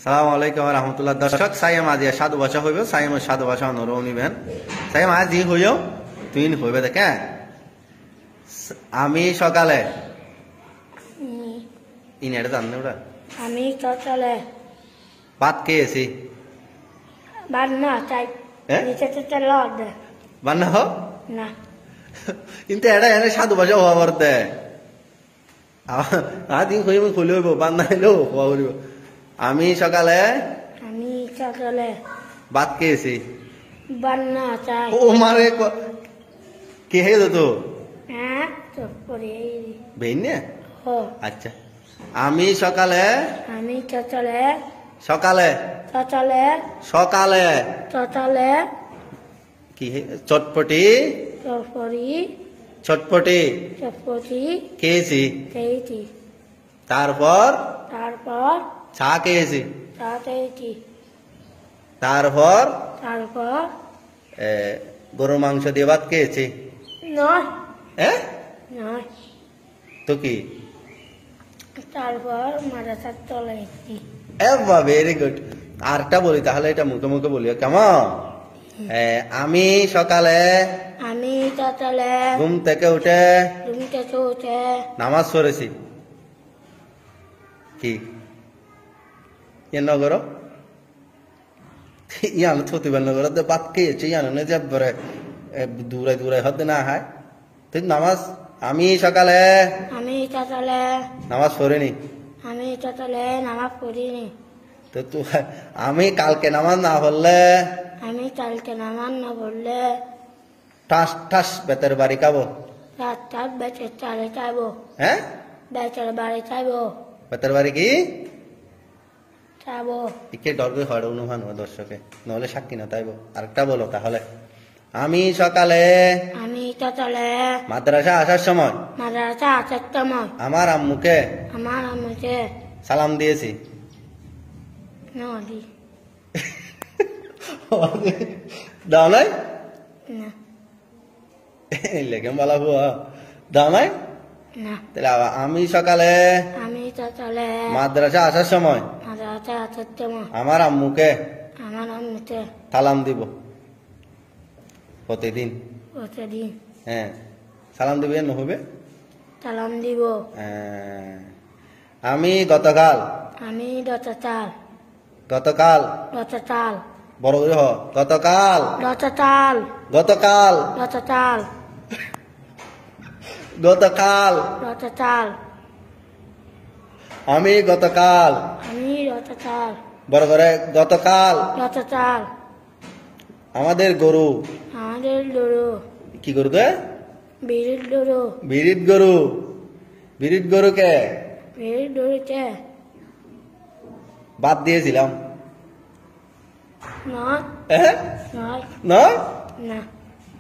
সালাম আলাইকুম রহমতুল্লাহ। দর্শক সাইম আজি সাধু ভাষা হইব, সাইম সাধু ভাষা অনুরোধ নিবেন। সাইম আজি হইও তুই হইবে দেখে। আমি সকালে ইনারে জানলে ওরা আমি সকালে ভাত খেয়েছি। বান্না চাই নিচে তো লড বান্না হো না কিন্তু এটা এনে সাধু ভাষা হওয়া করতে আজ হইব খুলে হইব বান্না হইলেও হওয়া করিব। আমি সকালে ভাত খেয়েছি। বান্না চাই ও মারে কে হে তো হ্যাঁ চুপ করে বেইনে। ও আচ্ছা আমি সকালে আমি সকালে সকালে সকালে সকালে সকালে কি চটপটি চটপটি চটপটি চটপটি খেয়েছি। খেয়েছি তারপর তারপর চা খেয়েছি। চা খেয়েছি তারপর তারপর গরুর মাংস দিয়ে ভাত খেয়েছি। নয় হ্যাঁ নয় তো কি তারপর মাদ্রাসার চলেছি। Very good. আরটা বলি তাহলে, এটা মুখে মুখে বলি কেমন? আমি সকালে আমি সকালে ঘুম থেকে উঠে নামাজ পড়েছি। কি নগর ইয়ান থতিবার নগর ভাত খেয়েছি ইয়ানো যে দূরে দূরে হতে না হয় ঠিক নামাজ। আমি সকালে নামাজ পড়িনি। আমি সকালে নামাজ পড়িনি। তো আমি কালকে নামাজ না পড়লে আমি কালকে নামাজ না পড়লে ঠাস ঠাস বেতের বাড়ি খাবো। রাতটা বেচের চালে চাইবো। হ্যাঁ বেচের বাড়ি চাইবো। বেতের বাড়ি কি চাইবো। কে ডরবে হয় অনুমান দর্শকে, নহলে সাক্ষী না তাইব। আরেকটা বলো তাহলে। আমি সকালে মাদ্রাসা আসার সময় আমার আম্মুকে সালাম দিয়েছি। দাও নাই লেগে বলা হুয়া দাও নাই। তাহলে আমি সকালে মাদ্রাসা আসার সময় আমার আম্মুকে সালাম দিব প্রতিদিন। হ্যাঁ সালাম দিবে নহবে সালাম দিব। আমি গতকাল গতকাল বড় করে হ গতকাল গতকাল গতকাল আমি গতকাল বড় করে গতকাল আমাদের গরু কি গরু কে বিরিত গরুকে বাদ দিয়েছিলাম।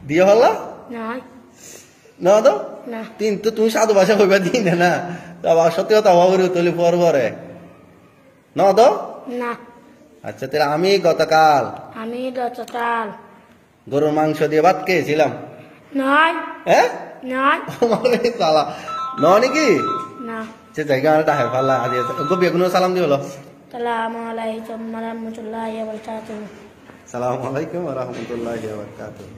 দিয়ে হল্লা না তো কিন্তু তুমি সাধু ভাষা হইবা দিই না সত্যি কথা হওয়া করি তুলি পর পরে না তো। আচ্ছা তাহলে আমি গতকাল গরুর মাংস দিয়ে ভাত খেয়েছিলাম। হ্যাঁ নাকি সে জায়গা ডাহে ফাল্লা আজ গবিয়া কোনো সালাম দিয়ে হলো। আসসালামু আলাইকুম ওয়া রাহমাতুল্লাহি ওয়া বারাকাতুহু। সালামু আলাইকুম ওয়া রাহমাতুল্লাহি ওয়া বারাকাতুহু।